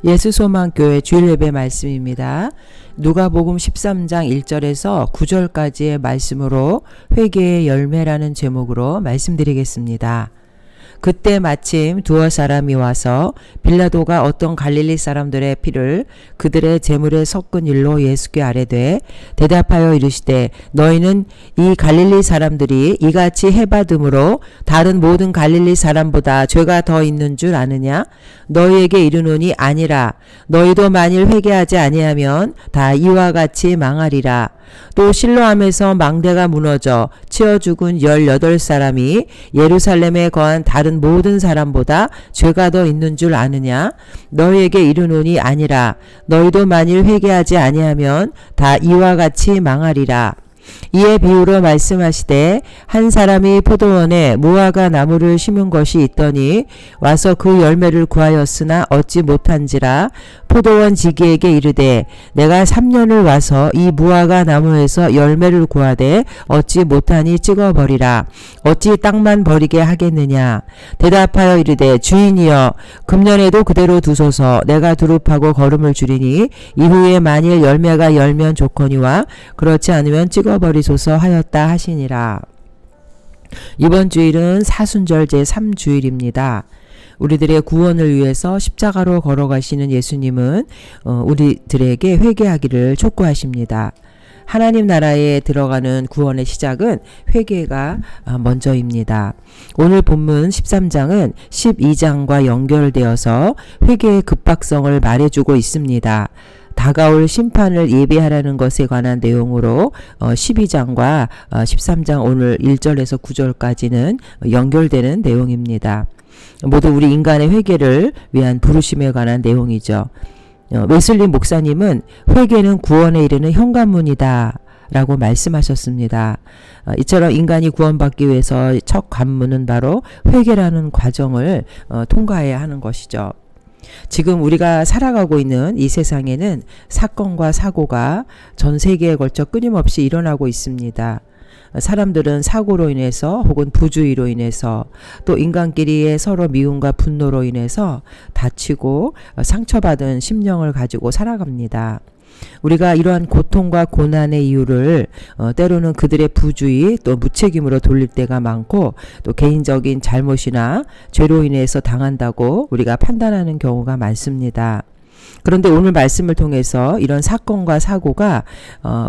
예수소망교회 주일예배 말씀입니다. 누가복음 13장 1절에서 9절까지의 말씀으로 회개의 열매라는 제목으로 말씀드리겠습니다. 그때 마침 두어 사람이 와서 빌라도가 어떤 갈릴리 사람들의 피를 그들의 제물에 섞은 일로 예수께 아뢰되 대답하여 이르시되 너희는 이 갈릴리 사람들이 이같이 해받음으로 다른 모든 갈릴리 사람보다 죄가 더 있는 줄 아느냐? 너희에게 이르노니 아니라. 너희도 만일 회개하지 아니하면 다 이와 같이 망하리라. 또 실로암에서 망대가 무너져 치어 죽은 18사람이 예루살렘에 거한 다른 모든 사람보다 죄가 더 있는 줄 아느냐? 너희에게 이르노니 아니라. 너희도 만일 회개하지 아니하면 다 이와 같이 망하리라. 이에 비유로 말씀하시되 한 사람이 포도원에 무화과 나무를 심은 것이 있더니 와서 그 열매를 구하였으나 얻지 못한지라. 포도원 지기에게 이르되 내가 3년을 와서 이 무화과 나무에서 열매를 구하되 얻지 못하니 찍어버리라. 어찌 땅만 버리게 하겠느냐? 대답하여 이르되 주인이여 금년에도 그대로 두소서. 내가 두릅하고 거름을 줄이니 이후에 만일 열매가 열면 좋거니와 그렇지 않으면 찍어버리소서 하였다 하시니라. 이번 주일은 사순절 제3주일입니다. 우리들의 구원을 위해서 십자가로 걸어가시는 예수님은 우리들에게 회개하기를 촉구하십니다. 하나님 나라에 들어가는 구원의 시작은 회개가 먼저입니다. 오늘 본문 13장은 12장과 연결되어서 회개의 급박성을 말해주고 있습니다. 다가올 심판을 예비하라는 것에 관한 내용으로 12장과 13장 오늘 1절에서 9절까지는 연결되는 내용입니다. 모두 우리 인간의 회개를 위한 부르심에 관한 내용이죠. 웨슬리 목사님은 회개는 구원에 이르는 현관문이다 라고 말씀하셨습니다. 이처럼 인간이 구원받기 위해서 첫 관문은 바로 회개라는 과정을 통과해야 하는 것이죠. 지금 우리가 살아가고 있는 이 세상에는 사건과 사고가 전 세계에 걸쳐 끊임없이 일어나고 있습니다. 사람들은 사고로 인해서 혹은 부주의로 인해서 또 인간끼리의 서로 미움과 분노로 인해서 다치고 상처받은 심령을 가지고 살아갑니다. 우리가 이러한 고통과 고난의 이유를 때로는 그들의 부주의 또 무책임으로 돌릴 때가 많고 또 개인적인 잘못이나 죄로 인해서 당한다고 우리가 판단하는 경우가 많습니다. 그런데 오늘 말씀을 통해서 이런 사건과 사고가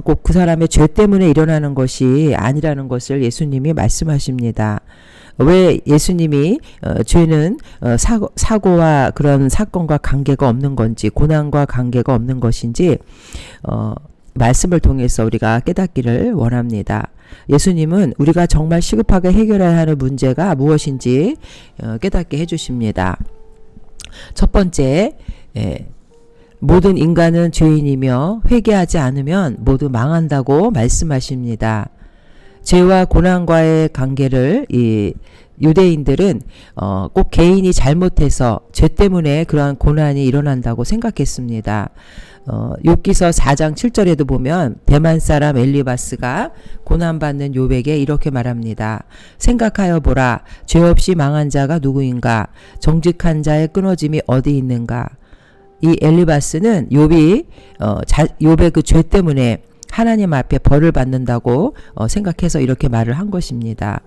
꼭 그 사람의 죄 때문에 일어나는 것이 아니라는 것을 예수님이 말씀하십니다. 왜 예수님이 죄는 사고와 그런 사건과 관계가 없는 건지 고난과 관계가 없는 것인지 말씀을 통해서 우리가 깨닫기를 원합니다. 예수님은 우리가 정말 시급하게 해결해야 하는 문제가 무엇인지 깨닫게 해주십니다. 첫 번째, 모든 인간은 죄인이며 회개하지 않으면 모두 망한다고 말씀하십니다. 죄와 고난과의 관계를 이 유대인들은 꼭 개인이 잘못해서 죄 때문에 그러한 고난이 일어난다고 생각했습니다. 욥기서 4장 7절에도 보면 대만 사람 엘리바스가 고난받는 욥에게 이렇게 말합니다. 생각하여 보라. 죄 없이 망한 자가 누구인가? 정직한 자의 끊어짐이 어디 있는가? 이 엘리바스는 욥의 그 죄 때문에 하나님 앞에 벌을 받는다고 생각해서 이렇게 말을 한 것입니다.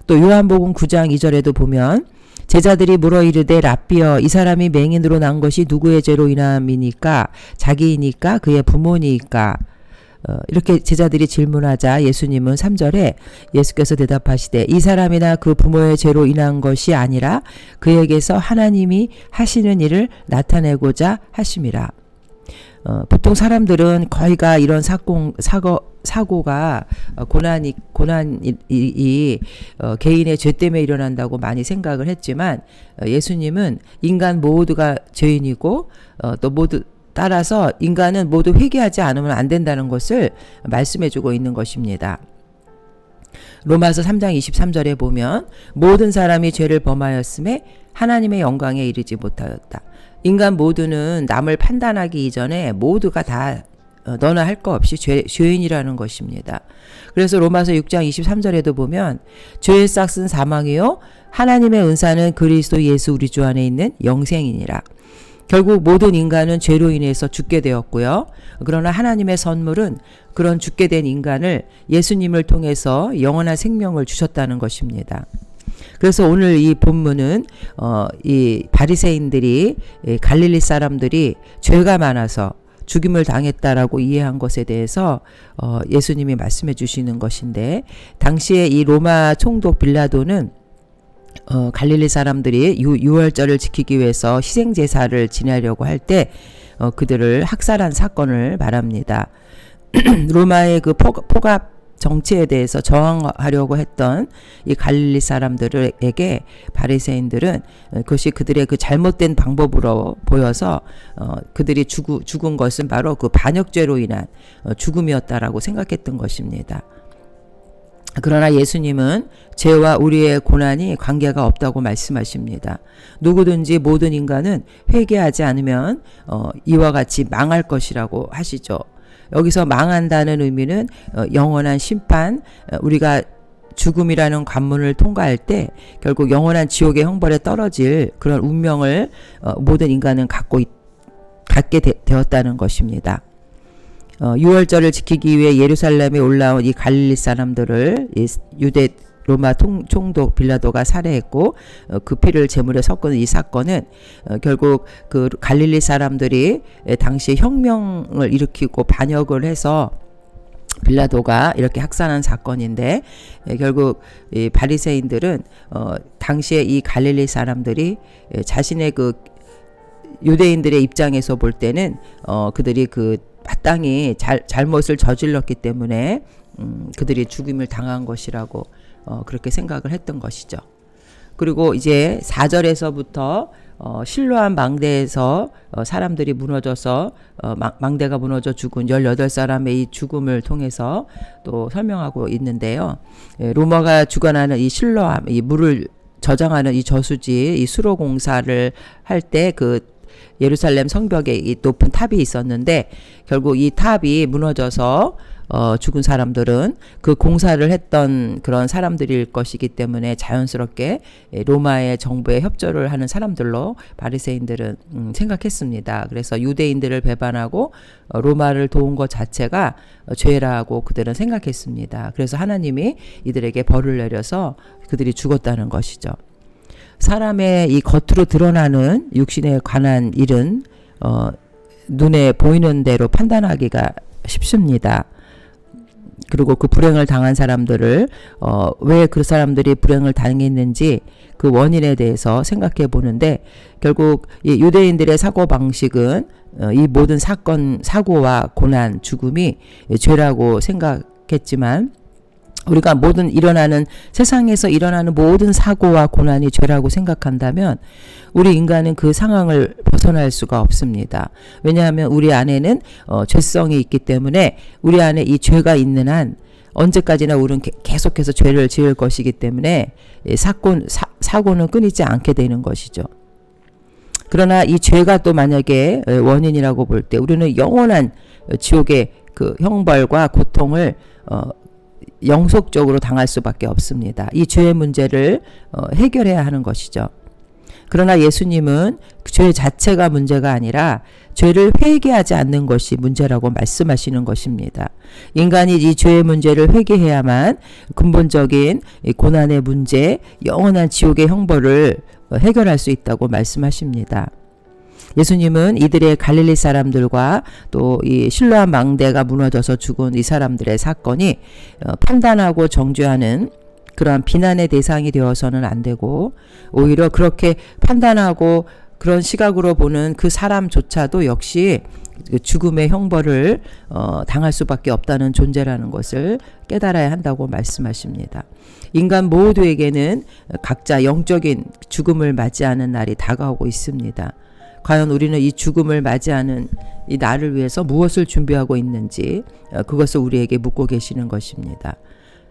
또 요한복음 9장 2절에도 보면 제자들이 물어 이르되 랍비여 이 사람이 맹인으로 난 것이 누구의 죄로 인함이니까? 자기이니까? 그의 부모니까? 이렇게 제자들이 질문하자 예수님은 3절에 예수께서 대답하시되 이 사람이나 그 부모의 죄로 인한 것이 아니라 그에게서 하나님이 하시는 일을 나타내고자 하심이라. 보통 사람들은 거의가 이런 사고가 고난이 개인의 죄 때문에 일어난다고 많이 생각을 했지만 예수님은 인간 모두가 죄인이고 또 모두 따라서 인간은 모두 회개하지 않으면 안 된다는 것을 말씀해주고 있는 것입니다. 로마서 3장 23절에 보면 모든 사람이 죄를 범하였음에 하나님의 영광에 이르지 못하였다. 인간 모두는 남을 판단하기 이전에 모두가 다 너나 할 거 없이 죄인이라는 것입니다. 그래서 로마서 6장 23절에도 보면 죄의 싹은 사망이요 하나님의 은사는 그리스도 예수 우리 주 안에 있는 영생이니라. 결국 모든 인간은 죄로 인해서 죽게 되었고요. 그러나 하나님의 선물은 그런 죽게 된 인간을 예수님을 통해서 영원한 생명을 주셨다는 것입니다. 그래서 오늘 이 본문은 이 바리새인들이 갈릴리 사람들이 죄가 많아서 죽임을 당했다라고 이해한 것에 대해서 예수님이 말씀해 주시는 것인데, 당시에 이 로마 총독 빌라도는 갈릴리 사람들이 유월절을 지키기 위해서 희생제사를 지내려고 할 때 그들을 학살한 사건을 말합니다. 로마의 그 포갑 정치에 대해서 저항하려고 했던 이 갈릴리 사람들에게 바리새인들은 그것이 그들의 그 잘못된 방법으로 보여서 그들이 죽은 것은 바로 그 반역죄로 인한 죽음이었다라고 생각했던 것입니다. 그러나 예수님은 죄와 우리의 고난이 관계가 없다고 말씀하십니다. 누구든지 모든 인간은 회개하지 않으면 이와 같이 망할 것이라고 하시죠. 여기서 망한다는 의미는 영원한 심판, 우리가 죽음이라는 관문을 통과할 때 결국 영원한 지옥의 형벌에 떨어질 그런 운명을 모든 인간은 갖게 되었다는 것입니다. 유월절을 지키기 위해 예루살렘에 올라온 이 갈릴리 사람들을 유대 로마 총독 빌라도가 살해했고 그 피를 제물에 섞은 이 사건은 결국 그 갈릴리 사람들이 당시 혁명을 일으키고 반역을 해서 빌라도가 이렇게 학살한 사건인데, 결국 이 바리새인들은 당시에 이 갈릴리 사람들이 자신의 그 유대인들의 입장에서 볼 때는 그들이 그 마땅히 잘못을 저질렀기 때문에 그들이 죽임을 당한 것이라고 그렇게 생각을 했던 것이죠. 그리고 이제 4절에서부터 실로암 망대에서 사람들이 무너져서 망대가 무너져 죽은 18사람의 이 죽음을 통해서 또 설명하고 있는데요. 로마가 주관하는 이 실로암, 이 물을 저장하는 이 저수지, 이 수로 공사를 할 때 그 예루살렘 성벽에 이 높은 탑이 있었는데, 결국 이 탑이 무너져서 죽은 사람들은 그 공사를 했던 그런 사람들일 것이기 때문에 자연스럽게 로마의 정부에 협조를 하는 사람들로 바리새인들은 생각했습니다. 그래서 유대인들을 배반하고 로마를 도운 것 자체가 죄라고 그들은 생각했습니다. 그래서 하나님이 이들에게 벌을 내려서 그들이 죽었다는 것이죠. 사람의 이 겉으로 드러나는 육신에 관한 일은 눈에 보이는 대로 판단하기가 쉽습니다. 그리고 그 불행을 당한 사람들을 왜 그 사람들이 불행을 당했는지 그 원인에 대해서 생각해 보는데, 결국 이 유대인들의 사고 방식은 이 모든 사고와 고난, 죽음이 죄라고 생각했지만, 우리가 세상에서 일어나는 모든 사고와 고난이 죄라고 생각한다면 우리 인간은 그 상황을 벗어날 수가 없습니다. 왜냐하면 우리 안에는 죄성이 있기 때문에, 우리 안에 이 죄가 있는 한 언제까지나 우리는 계속해서 죄를 지을 것이기 때문에 사고는 끊이지 않게 되는 것이죠. 그러나 이 죄가 또 만약에 원인이라고 볼 때 우리는 영원한 지옥의 그 형벌과 고통을 영속적으로 당할 수밖에 없습니다. 이 죄의 문제를 해결해야 하는 것이죠. 그러나 예수님은 죄 자체가 문제가 아니라 죄를 회개하지 않는 것이 문제라고 말씀하시는 것입니다. 인간이 이 죄의 문제를 회개해야만 근본적인 고난의 문제, 영원한 지옥의 형벌을 해결할 수 있다고 말씀하십니다. 예수님은 이들의 갈릴리 사람들과 또 이 실로암 망대가 무너져서 죽은 이 사람들의 사건이 판단하고 정죄하는 그러한 비난의 대상이 되어서는 안 되고, 오히려 그렇게 판단하고 그런 시각으로 보는 그 사람조차도 역시 죽음의 형벌을 당할 수밖에 없다는 존재라는 것을 깨달아야 한다고 말씀하십니다. 인간 모두에게는 각자 영적인 죽음을 맞이하는 날이 다가오고 있습니다. 과연 우리는 이 죽음을 맞이하는 이 날을 위해서 무엇을 준비하고 있는지 그것을 우리에게 묻고 계시는 것입니다.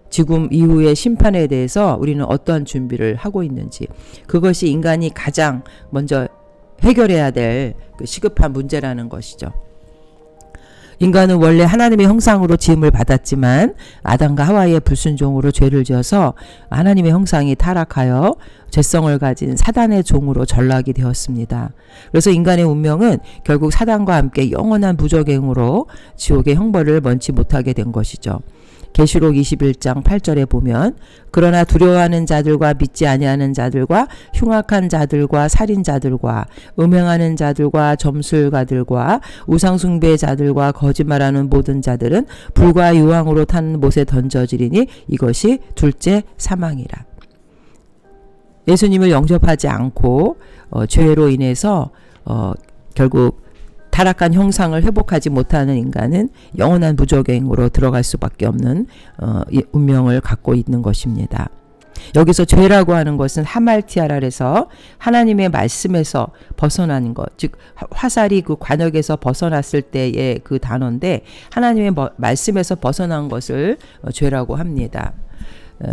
죽음 이후의 심판에 대해서 우리는 어떠한 준비를 하고 있는지, 그것이 인간이 가장 먼저 해결해야 될 그 시급한 문제라는 것이죠. 인간은 원래 하나님의 형상으로 지음을 받았지만 아담과 하와의 불순종으로 죄를 지어서 하나님의 형상이 타락하여 죄성을 가진 사단의 종으로 전락이 되었습니다. 그래서 인간의 운명은 결국 사단과 함께 영원한 부적행으로 지옥의 형벌을 면치 못하게 된 것이죠. 계시록 21장 8절에 보면 그러나 두려워하는 자들과 믿지 아니하는 자들과 흉악한 자들과 살인자들과 음행하는 자들과 점술가들과 우상숭배자들과 거짓말하는 모든 자들은 불과 유황으로 탄 못에 던져지리니 이것이 둘째 사망이라. 예수님을 영접하지 않고 죄로 인해서 결국 타락한 형상을 회복하지 못하는 인간은 영원한 부적행으로 들어갈 수밖에 없는 운명을 갖고 있는 것입니다. 여기서 죄라고 하는 것은 하말티아라에서 하나님의 말씀에서 벗어나는 것, 즉 화살이 그 관역에서 벗어났을 때의 그 단어인데 하나님의 말씀에서 벗어난 것을 죄라고 합니다.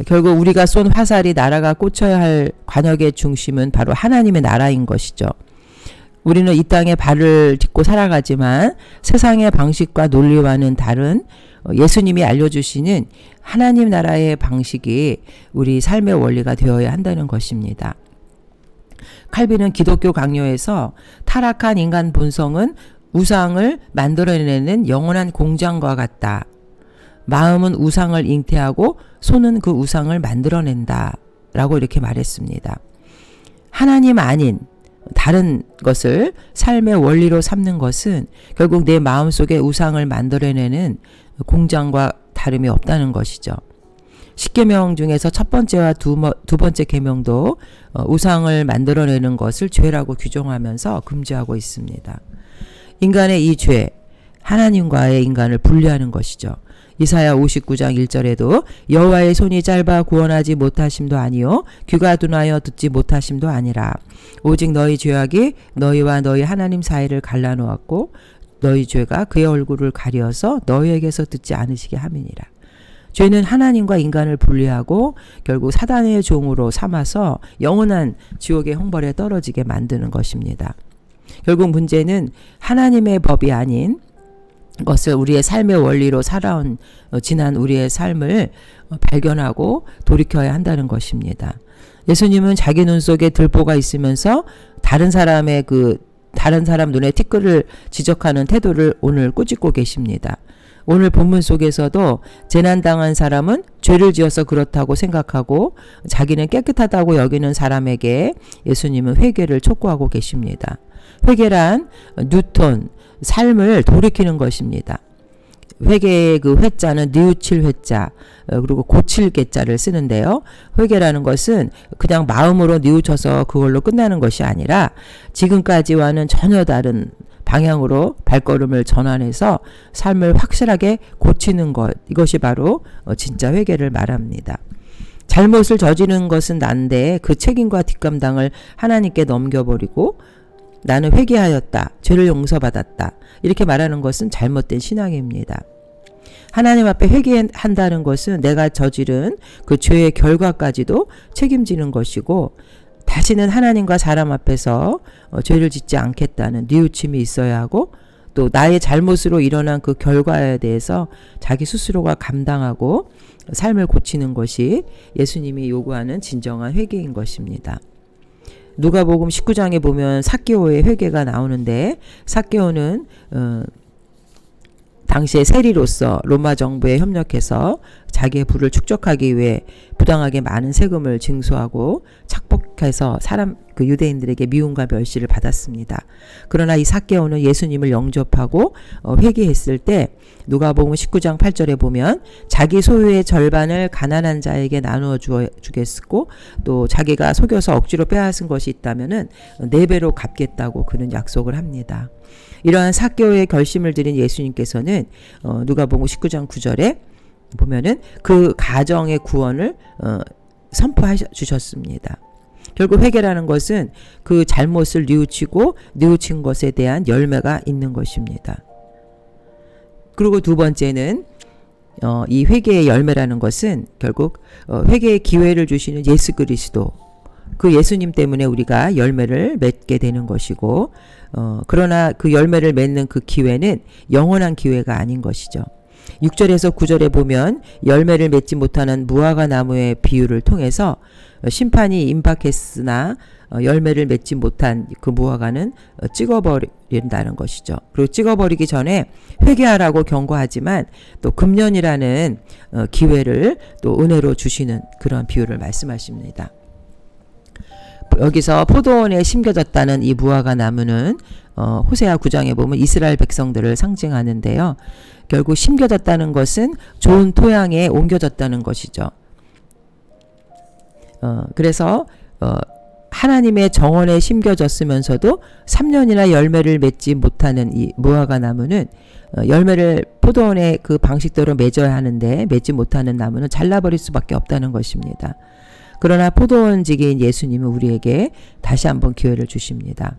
결국 우리가 쏜 화살이 나라가 꽂혀야 할 관역의 중심은 바로 하나님의 나라인 것이죠. 우리는 이 땅에 발을 딛고 살아가지만 세상의 방식과 논리와는 다른 예수님이 알려주시는 하나님 나라의 방식이 우리 삶의 원리가 되어야 한다는 것입니다. 칼빈은 기독교 강요에서 타락한 인간 본성은 우상을 만들어내는 영원한 공장과 같다. 마음은 우상을 잉태하고 손은 그 우상을 만들어낸다. 라고 이렇게 말했습니다. 하나님 아닌 다른 것을 삶의 원리로 삼는 것은 결국 내 마음속에 우상을 만들어내는 공장과 다름이 없다는 것이죠. 10계명 중에서 첫 번째와 두 번째 계명도 우상을 만들어내는 것을 죄라고 규정하면서 금지하고 있습니다. 인간의 이 죄, 하나님과의 인간을 분리하는 것이죠. 이사야 59장 1절에도 여호와의 손이 짧아 구원하지 못하심도 아니요 귀가 둔하여 듣지 못하심도 아니라 오직 너희 죄악이 너희와 너희 하나님 사이를 갈라놓았고 너희 죄가 그의 얼굴을 가려서 너희에게서 듣지 않으시게 함이니라. 죄는 하나님과 인간을 분리하고 결국 사단의 종으로 삼아서 영원한 지옥의 형벌에 떨어지게 만드는 것입니다. 결국 문제는 하나님의 법이 아닌 것을 우리의 삶의 원리로 살아온 지난 우리의 삶을 발견하고 돌이켜야 한다는 것입니다. 예수님은 자기 눈 속에 들보가 있으면서 다른 사람 눈에 티끌을 지적하는 태도를 오늘 꾸짖고 계십니다. 오늘 본문 속에서도 재난당한 사람은 죄를 지어서 그렇다고 생각하고 자기는 깨끗하다고 여기는 사람에게 예수님은 회개를 촉구하고 계십니다. 회개란 뉴턴, 삶을 돌이키는 것입니다. 회개의 그 회자는 뉘우칠 회자 그리고 고칠 개자를 쓰는데요. 회개라는 것은 그냥 마음으로 뉘우쳐서 그걸로 끝나는 것이 아니라 지금까지와는 전혀 다른 방향으로 발걸음을 전환해서 삶을 확실하게 고치는 것, 이것이 바로 진짜 회개를 말합니다. 잘못을 저지르는 것은 난데 그 책임과 뒷감당을 하나님께 넘겨버리고 나는 회개하였다. 죄를 용서받았다. 이렇게 말하는 것은 잘못된 신앙입니다. 하나님 앞에 회개한다는 것은 내가 저지른 그 죄의 결과까지도 책임지는 것이고 다시는 하나님과 사람 앞에서 죄를 짓지 않겠다는 뉘우침이 있어야 하고 또 나의 잘못으로 일어난 그 결과에 대해서 자기 스스로가 감당하고 삶을 고치는 것이 예수님이 요구하는 진정한 회개인 것입니다. 누가복음 19장에 보면 삭개오의 회개가 나오는데 삭개오는 당시의 세리로서 로마 정부에 협력해서 자기의 부를 축적하기 위해 부당하게 많은 세금을 징수하고 착복해서 그 유대인들에게 미움과 멸시를 받았습니다. 그러나 이 삭개오는 예수님을 영접하고 회개했을 때 누가복음 19장 8절에 보면 자기 소유의 절반을 가난한 자에게 나누어 주겠고 또 자기가 속여서 억지로 빼앗은 것이 있다면은 4배로 갚겠다고 그는 약속을 합니다. 이러한 삭개오의 결심을 드린 예수님께서는 누가복음 19장 9절에 보면은 그 가정의 구원을 선포해 주셨습니다. 결국 회개라는 것은 그 잘못을 뉘우치고 뉘우친 것에 대한 열매가 있는 것입니다. 그리고 두 번째는 이 회개의 열매라는 것은 결국 회개의 기회를 주시는 예수 그리스도 그 예수님 때문에 우리가 열매를 맺게 되는 것이고, 그러나 그 열매를 맺는 그 기회는 영원한 기회가 아닌 것이죠. 6절에서 9절에 보면 열매를 맺지 못하는 무화과 나무의 비유를 통해서 심판이 임박했으나 열매를 맺지 못한 그 무화과는 찍어버린다는 것이죠. 그리고 찍어버리기 전에 회개하라고 경고하지만 또 금년이라는 기회를 또 은혜로 주시는 그런 비유를 말씀하십니다. 여기서 포도원에 심겨졌다는 이 무화과 나무는 호세아 9장에 보면 이스라엘 백성들을 상징하는데요. 결국 심겨졌다는 것은 좋은 토양에 옮겨졌다는 것이죠. 그래서 하나님의 정원에 심겨졌으면서도 3년이나 열매를 맺지 못하는 이 무화과 나무는 열매를 포도원의 그 방식대로 맺어야 하는데 맺지 못하는 나무는 잘라버릴 수밖에 없다는 것입니다. 그러나 포도원지기인 예수님은 우리에게 다시 한번 기회를 주십니다.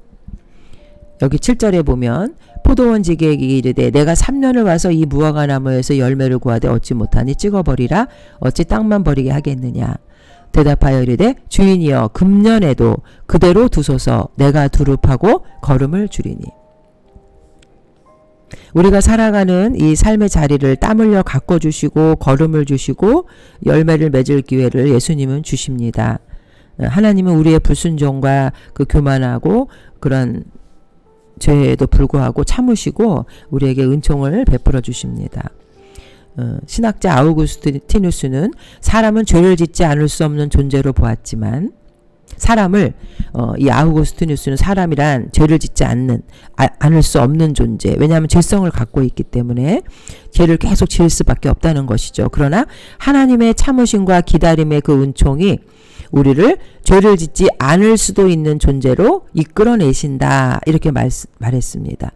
여기 7절에 보면 포도원지기에게 이르되 내가 3년을 와서 이 무화과 나무에서 열매를 구하되 얻지 못하니 찍어버리라 어찌 땅만 버리게 하겠느냐. 대답하여 이르되 주인이여 금년에도 그대로 두소서 내가 두릅하고 걸음을 줄이니. 우리가 살아가는 이 삶의 자리를 땀 흘려 가꿔주시고 걸음을 주시고 열매를 맺을 기회를 예수님은 주십니다. 하나님은 우리의 불순종과 그 교만하고 그런 죄에도 불구하고 참으시고 우리에게 은총을 베풀어 주십니다. 신학자 아우구스티누스는 사람은 죄를 짓지 않을 수 없는 존재로 보았지만 사람을 이 아우구스티누스는 사람이란 죄를 짓지 않을 수 없는 존재, 왜냐하면 죄성을 갖고 있기 때문에 죄를 계속 지을 수밖에 없다는 것이죠. 그러나 하나님의 참으심과 기다림의 그 은총이 우리를 죄를 짓지 않을 수도 있는 존재로 이끌어내신다 이렇게 말했습니다.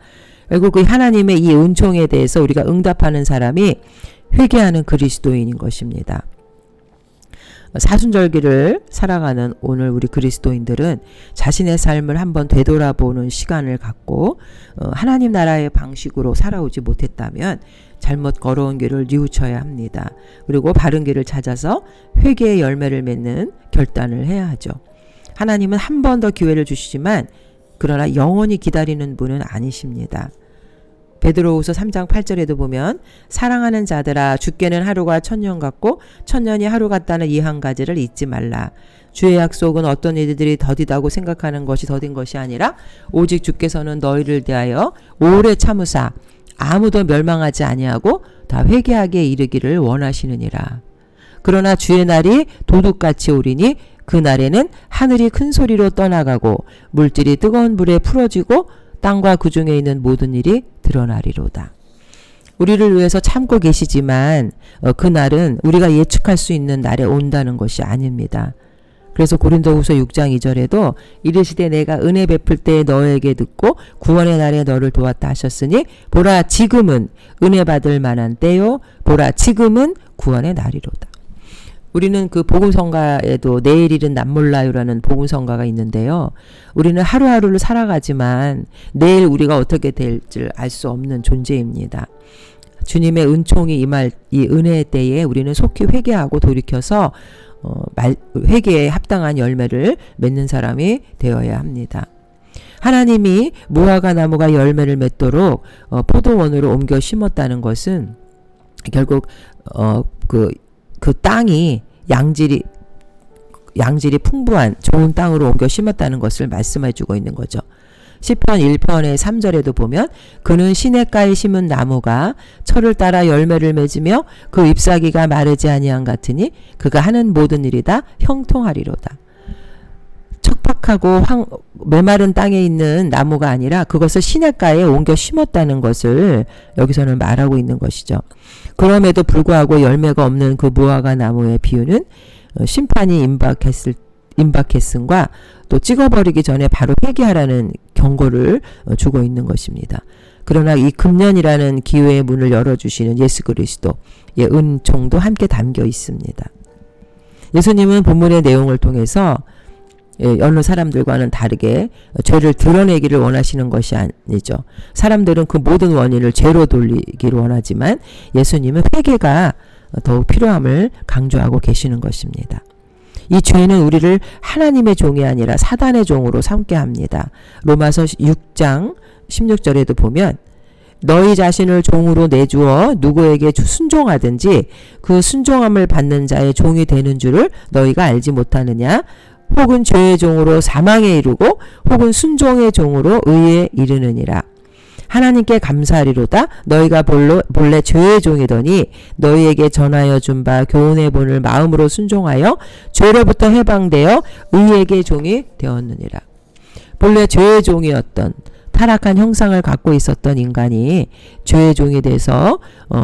결국 그 하나님의 이 은총에 대해서 우리가 응답하는 사람이 회개하는 그리스도인인 것입니다. 사순절기를 살아가는 오늘 우리 그리스도인들은 자신의 삶을 한번 되돌아보는 시간을 갖고 하나님 나라의 방식으로 살아오지 못했다면 잘못 걸어온 길을 뉘우쳐야 합니다. 그리고 바른 길을 찾아서 회개의 열매를 맺는 결단을 해야 하죠. 하나님은 한 번 더 기회를 주시지만 그러나 영원히 기다리는 분은 아니십니다. 베드로후서 3장 8절에도 보면 사랑하는 자들아 주께는 하루가 천년 같고 천년이 하루 같다는 이 한 가지를 잊지 말라. 주의 약속은 어떤 이들이 더디다고 생각하는 것이 더딘 것이 아니라 오직 주께서는 너희를 대하여 오래 참으사 아무도 멸망하지 아니하고 다 회개하게 이르기를 원하시느니라. 그러나 주의 날이 도둑같이 오리니 그 날에는 하늘이 큰 소리로 떠나가고 물질이 뜨거운 불에 풀어지고 땅과 그 중에 있는 모든 일이 드러나리로다. 우리를 위해서 참고 계시지만 그 날은 우리가 예측할 수 있는 날에 온다는 것이 아닙니다. 그래서 고린도후서 6장 2절에도 이르시되 내가 은혜 베풀 때에 너에게 듣고 구원의 날에 너를 도왔다 하셨으니 보라 지금은 은혜 받을 만한 때요 보라 지금은 구원의 날이로다. 우리는 그 복음성가에도 내일 일은 남 몰라요라는 복음성가가 있는데요. 우리는 하루하루를 살아가지만 내일 우리가 어떻게 될지 알 수 없는 존재입니다. 주님의 은총이 임할 이 은혜의 때에 우리는 속히 회개하고 돌이켜서 회개에 합당한 열매를 맺는 사람이 되어야 합니다. 하나님이 무화과 나무가 열매를 맺도록 포도원으로 옮겨 심었다는 것은 결국 그 땅이 양질이 풍부한 좋은 땅으로 옮겨 심었다는 것을 말씀해 주고 있는 거죠. 시편 1편의 3절에도 보면 그는 시냇가에 심은 나무가 철을 따라 열매를 맺으며 그 잎사귀가 마르지 아니한 같으니 그가 하는 모든 일이 다 형통하리로다. 척박하고 메마른 땅에 있는 나무가 아니라 그것을 시냇가에 옮겨 심었다는 것을 여기서는 말하고 있는 것이죠. 그럼에도 불구하고 열매가 없는 그 무화과 나무의 비유는 심판이 임박했음과 또 찍어버리기 전에 바로 회개하라는 경고를 주고 있는 것입니다. 그러나 이 금년이라는 기회의 문을 열어주시는 예수 그리스도의 은총도 함께 담겨 있습니다. 예수님은 본문의 내용을 통해서 어느 사람들과는 다르게 죄를 드러내기를 원하시는 것이 아니죠. 사람들은 그 모든 원인을 죄로 돌리기를 원하지만 예수님은 회개가 더욱 필요함을 강조하고 계시는 것입니다. 이 죄는 우리를 하나님의 종이 아니라 사단의 종으로 삼게 합니다. 로마서 6장 16절에도 보면 너희 자신을 종으로 내주어 누구에게 순종하든지 그 순종함을 받는 자의 종이 되는 줄을 너희가 알지 못하느냐. 혹은 죄의 종으로 사망에 이르고 혹은 순종의 종으로 의에 이르느니라. 하나님께 감사하리로다. 너희가 본래 죄의 종이더니 너희에게 전하여 준 바 교훈의 본을 마음으로 순종하여 죄로부터 해방되어 의에게 종이 되었느니라. 본래 죄의 종이었던 타락한 형상을 갖고 있었던 인간이 죄의 종이 돼서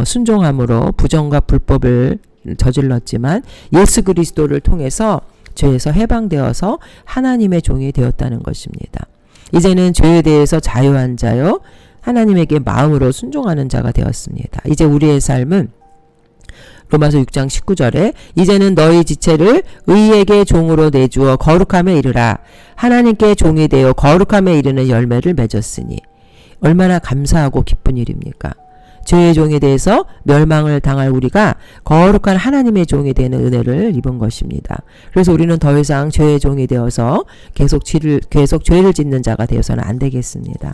순종함으로 부정과 불법을 저질렀지만 예수 그리스도를 통해서 죄에서 해방되어서 하나님의 종이 되었다는 것입니다. 이제는 죄에 대해서 자유한 자요 하나님에게 마음으로 순종하는 자가 되었습니다. 이제 우리의 삶은 로마서 6장 19절에 이제는 너희 지체를 의에게 종으로 내주어 거룩함에 이르라. 하나님께 종이 되어 거룩함에 이르는 열매를 맺었으니. 얼마나 감사하고 기쁜 일입니까? 죄의 종에 대해서 멸망을 당할 우리가 거룩한 하나님의 종이 되는 은혜를 입은 것입니다. 그래서 우리는 더 이상 죄의 종이 되어서 계속 죄를 짓는 자가 되어서는 안 되겠습니다.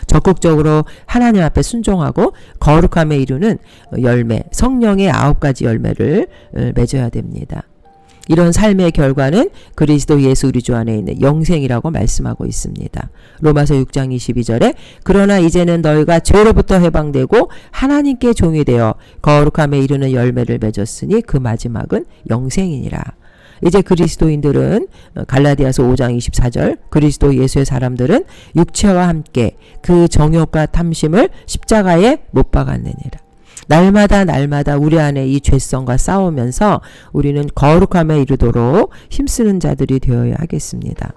적극적으로 하나님 앞에 순종하고 거룩함에 이루는 열매, 성령의 9가지 열매를 맺어야 됩니다. 이런 삶의 결과는 그리스도 예수 우리 주 안에 있는 영생이라고 말씀하고 있습니다. 로마서 6장 22절에 그러나 이제는 너희가 죄로부터 해방되고 하나님께 종이 되어 거룩함에 이르는 열매를 맺었으니 그 마지막은 영생이니라. 이제 그리스도인들은 갈라디아서 5장 24절 그리스도 예수의 사람들은 육체와 함께 그 정욕과 탐심을 십자가에 못 박았느니라. 날마다 우리 안에 이 죄성과 싸우면서 우리는 거룩함에 이르도록 힘쓰는 자들이 되어야 하겠습니다.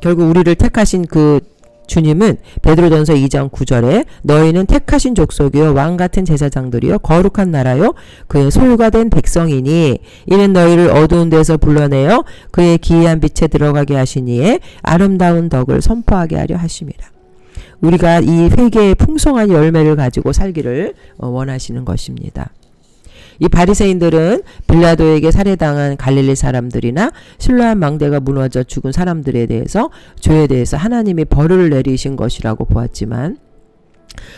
결국 우리를 택하신 그 주님은 베드로전서 2장 9절에 너희는 택하신 족속이요 왕같은 제사장들이요 거룩한 나라요 그의 소유가 된 백성이니 이는 너희를 어두운 데서 불러내어 그의 기이한 빛에 들어가게 하시니에 아름다운 덕을 선포하게 하려 하심이라. 우리가 이 회개의 풍성한 열매를 가지고 살기를 원하시는 것입니다. 이 바리새인들은 빌라도에게 살해당한 갈릴리 사람들이나 실로암 망대가 무너져 죽은 사람들에 대해서 죄에 대해서 하나님이 벌을 내리신 것이라고 보았지만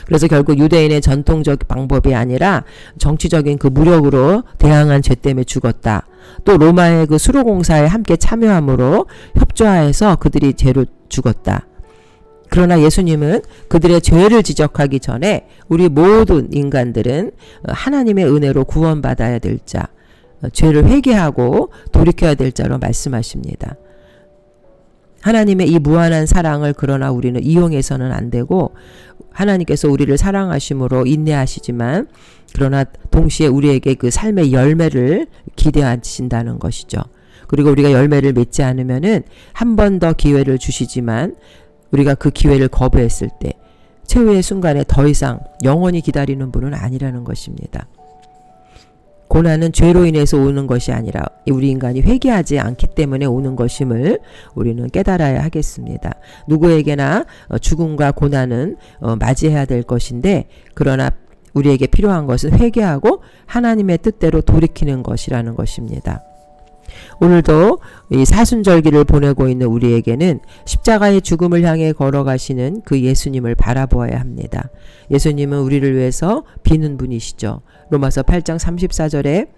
그래서 결국 유대인의 전통적 방법이 아니라 정치적인 그 무력으로 대항한 죄 때문에 죽었다. 또 로마의 그 수로공사에 함께 참여함으로 협조하여서 그들이 죄로 죽었다. 그러나 예수님은 그들의 죄를 지적하기 전에 우리 모든 인간들은 하나님의 은혜로 구원받아야 될 자, 죄를 회개하고 돌이켜야 될 자로 말씀하십니다. 하나님의 이 무한한 사랑을 그러나 우리는 이용해서는 안 되고 하나님께서 우리를 사랑하심으로 인내하시지만 그러나 동시에 우리에게 그 삶의 열매를 기대하신다는 것이죠. 그리고 우리가 열매를 맺지 않으면은 한 번 더 기회를 주시지만 우리가 그 기회를 거부했을 때 최후의 순간에 더 이상 영원히 기다리는 분은 아니라는 것입니다. 고난은 죄로 인해서 오는 것이 아니라 우리 인간이 회개하지 않기 때문에 오는 것임을 우리는 깨달아야 하겠습니다. 누구에게나 죽음과 고난은 맞이해야 될 것인데 그러나 우리에게 필요한 것은 회개하고 하나님의 뜻대로 돌이키는 것이라는 것입니다. 오늘도 이 사순절기를 보내고 있는 우리에게는 십자가의 죽음을 향해 걸어가시는 그 예수님을 바라보아야 합니다. 예수님은 우리를 위해서 비는 분이시죠. 로마서 8장 34절에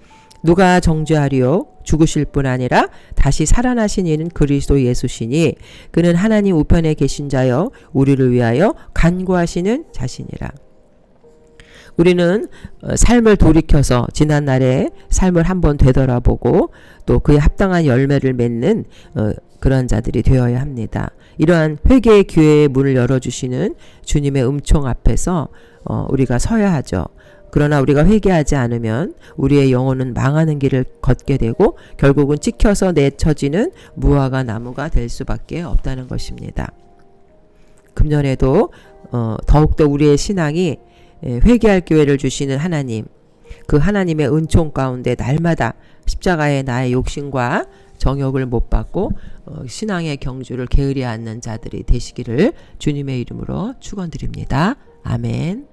누가 정죄하리요? 죽으실 뿐 아니라 다시 살아나신 이는 그리스도 예수시니 그는 하나님 우편에 계신 자여 우리를 위하여 간구하시는 자시니라. 우리는 삶을 돌이켜서 지난날의 삶을 한번 되돌아보고 또 그에 합당한 열매를 맺는 그런 자들이 되어야 합니다. 이러한 회개의 기회의 문을 열어주시는 주님의 음총 앞에서 우리가 서야 하죠. 그러나 우리가 회개하지 않으면 우리의 영혼은 망하는 길을 걷게 되고 결국은 찍혀서 내쳐지는 무화과 나무가 될 수밖에 없다는 것입니다. 금년에도 더욱더 우리의 신앙이 회개할 기회를 주시는 하나님, 그 하나님의 은총 가운데 날마다 십자가에 나의 욕심과 정욕을 못 받고 신앙의 경주를 게으리 않는 자들이 되시기를 주님의 이름으로 축원드립니다. 아멘.